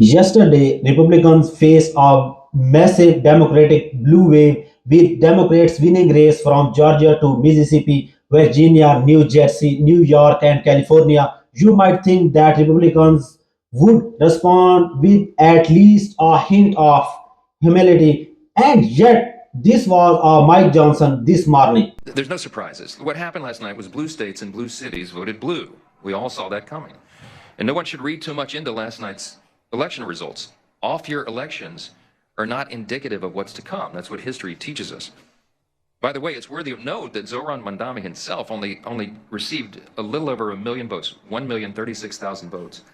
Yesterday, Republicans faced a massive Democratic blue wave with Democrats winning race from Georgia to Mississippi, Virginia, New Jersey, New York, and California. You might think that Republicans would respond with at least a hint of humility, and yet this was Mike Johnson this morning. There's no surprises. What happened last night was blue states and blue cities voted blue. We all saw that coming. And no one should read too much into last night's election results. Off-year elections are not indicative of what's to come. That's what history teaches us. By the way, it's worthy of note that Zoran Mandami himself only received a little over 1 million votes, 1,036,000 votes.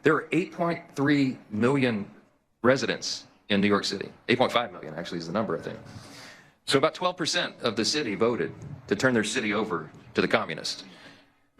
There are 8.3 million residents in New York City. 8.5 million actually is the number, I think. So about 12% of the city voted to turn their city over to the communists.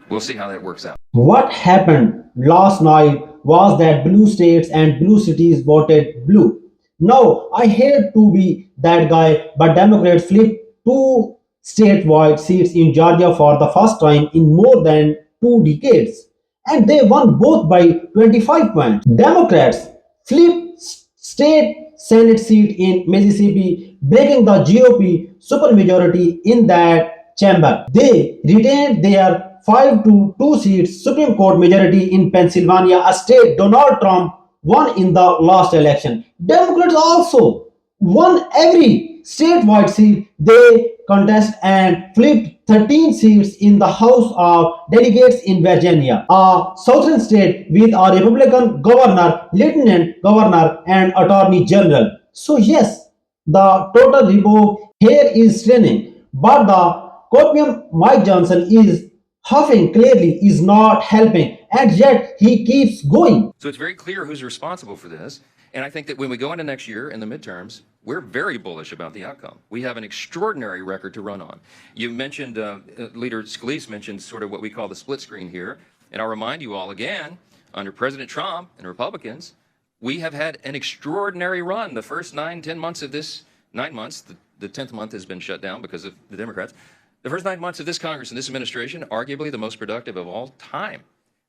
We'll see how that works out. What happened last night was that blue states and blue cities voted blue. Now, I hate to be that guy, but Democrats flipped two statewide seats in Georgia for the first time in more than 2 decades. And they won both by 25 points. Democrats flipped state Senate seat in Mississippi, breaking the GOP supermajority in that chamber. They retained their 5 to 2 seats Supreme Court majority in Pennsylvania, a state Donald Trump won in the last election. Democrats also won every statewide seat they contest and flipped 13 seats in the House of Delegates in Virginia, a southern state with a Republican governor, lieutenant governor, and attorney general. So, yes, the total report here is stunning, but the copium Mike Johnson is huffing clearly is not helping, and yet he keeps going. So it's very clear who's responsible for this. And I think that when we go into next year in the midterms, we're very bullish about the outcome. We have an extraordinary record to run on. You mentioned, Leader Scalise mentioned sort of what we call the split screen here. And I'll remind you all again, under President Trump and Republicans, we have had an extraordinary run. The first 9, 10 months of this, 9 months, the 10th month has been shut down because of the Democrats. The first 9 months of this Congress and this administration, arguably the most productive of all time.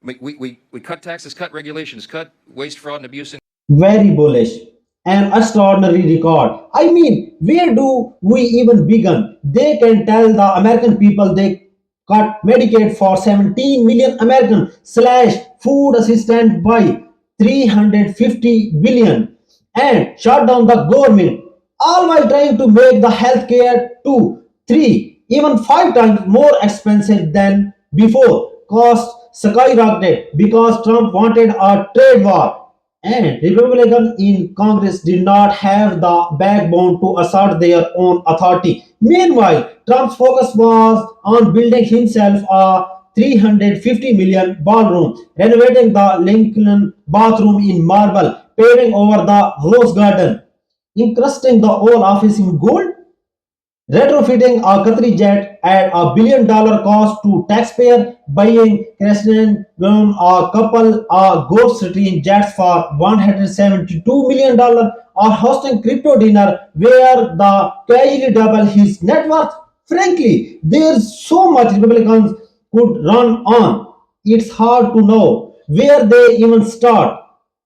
We cut taxes, cut regulations, cut waste, fraud, and abuse. Very bullish. An extraordinary record. I mean, where do we even begin? They can tell the American people they cut Medicaid for 17 million Americans slash food assistance by 350 billion and shut down the government, all while trying to make the healthcare 2, 3, even 5 times more expensive than before. Costs skyrocketed because Trump wanted a trade war, and Republicans in Congress did not have the backbone to assert their own authority. Meanwhile, Trump's focus was on building himself a 350 million ballroom, renovating the Lincoln bathroom in marble, paving over the Rose Garden, encrusting the Oval Office in gold, retrofitting a Qatari jet at $1 billion cost to taxpayer, buying Crescent a couple Gulf Stream jets for $172 million, or hosting crypto dinner where the casually double his net worth. Frankly, there's so much Republicans could run on. It's hard to know where they even start.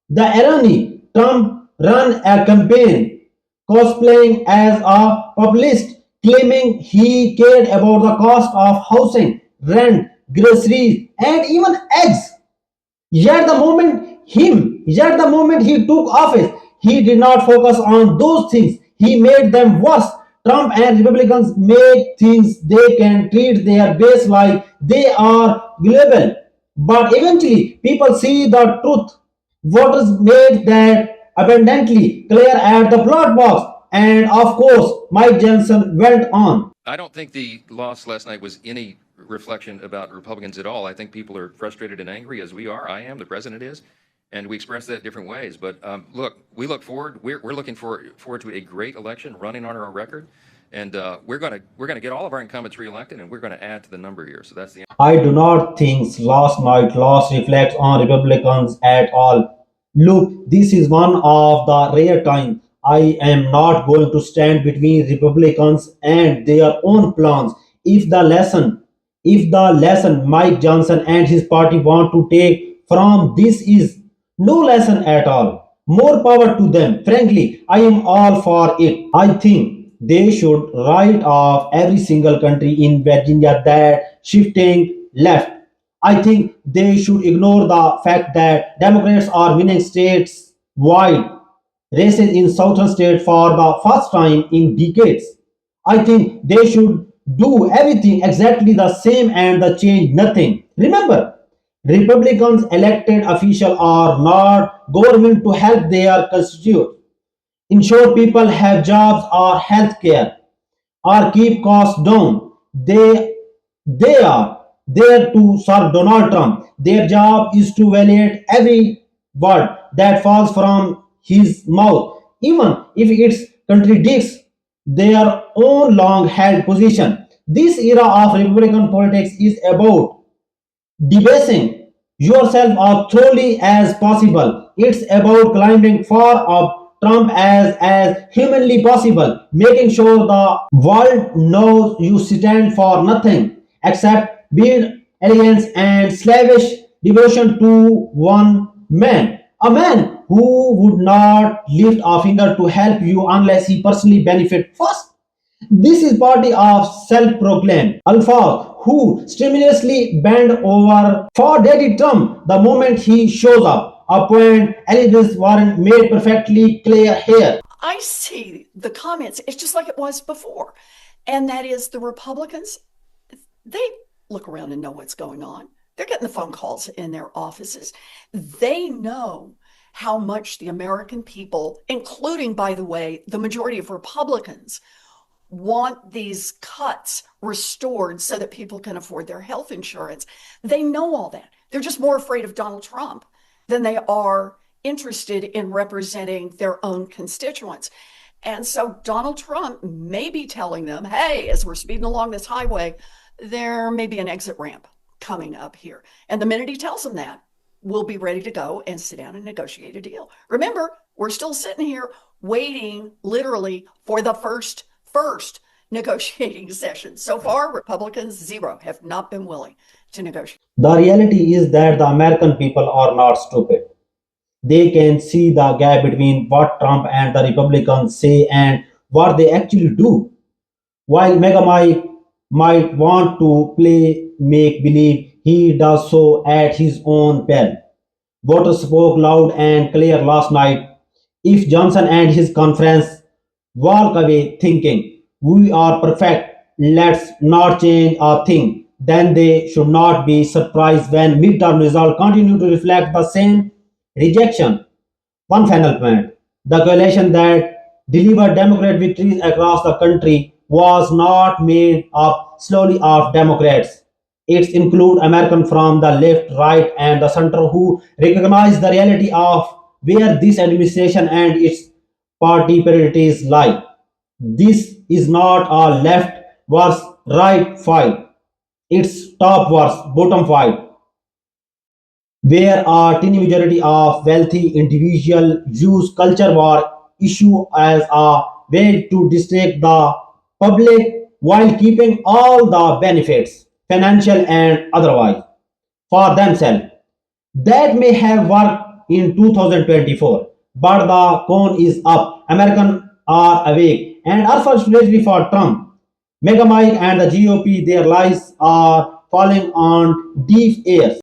The irony, Trump ran a campaign cosplaying as a populist, claiming he cared about the cost of housing, rent, groceries, and even eggs. Yet the moment he took office, he did not focus on those things. He made them worse. Trump and Republicans make things they can treat their base like they are global. But eventually, people see the truth. Voters made that abundantly clear at the ballot box. And of course, Mike Johnson went on. I don't think the loss last night was any reflection about Republicans at all. I think people are frustrated and angry, as we are. I am. The president is, and we express that different ways. But look, we look forward. We're looking forward to a great election, running on our record, and we're gonna get all of our incumbents reelected, and we're going to add to the number here. So that's the. I do not think last night loss reflects on Republicans at all. Look, this is one of the rare times I am not going to stand between Republicans and their own plans. If the lesson, if the lesson Mike Johnson and his party want to take from this is no lesson at all, More power to them. Frankly, I am all for it. I think they should write off every single country in Virginia that shifting left. I think they should ignore the fact that Democrats are winning states wide races in southern states for the first time in decades. I think they should do everything exactly the same and the change nothing. Remember, Republicans elected officials are not government to help their constituents, ensure people have jobs or health care, or keep costs down. They are there to serve Donald Trump. Their job is to validate every word that falls from his mouth, even if it contradicts their own long held position. This era of Republican politics is about debasing yourself as thoroughly as possible. It's about climbing far up Trump as humanly possible, making sure the world knows you stand for nothing except beard, elegance, and slavish devotion to one man. A man who would not lift a finger to help you unless he personally benefit first. This is party of self-proclaimed alphas who strenuously bend over for Daddy Trump the moment he shows up. A point Elizabeth Warren made perfectly clear here. I see the comments. It's just like it was before. And that is the Republicans, they look around and know what's going on. They're getting the phone calls in their offices. They know how much the American people, including, by the way, the majority of Republicans, want these cuts restored so that people can afford their health insurance. They know all that. They're just more afraid of Donald Trump than they are interested in representing their own constituents. And so Donald Trump may be telling them, hey, as we're speeding along this highway, there may be an exit ramp coming up here. And the minute he tells them that, we'll be ready to go and sit down and negotiate a deal. Remember, we're still sitting here waiting literally for the first negotiating session. So far, Republicans, zero, have not been willing to negotiate. The reality is that the American people are not stupid. They can see the gap between what Trump and the Republicans say and what they actually do. While Mega Mike might want to play make believe, he does so at his own peril. Voters spoke loud and clear last night. If Johnson and his conference walk away thinking we are perfect, let's not change a thing, then they should not be surprised when midterm results continue to reflect the same rejection. One final point. The coalition that delivered Democrat victories across the country was not made up slowly of Democrats. It includes Americans from the left, right, and the center who recognize the reality of where this administration and its party priorities lie. This is not a left versus right fight. It's top versus bottom fight where a tiny majority of wealthy individuals use culture war issue as a way to distract the public while keeping all the benefits, financial and otherwise, for themselves. That may have worked in 2024, but the cone is up. Americans are awake and unfortunately for Trump, Mega Mike and the GOP, their lies are falling on deaf ears.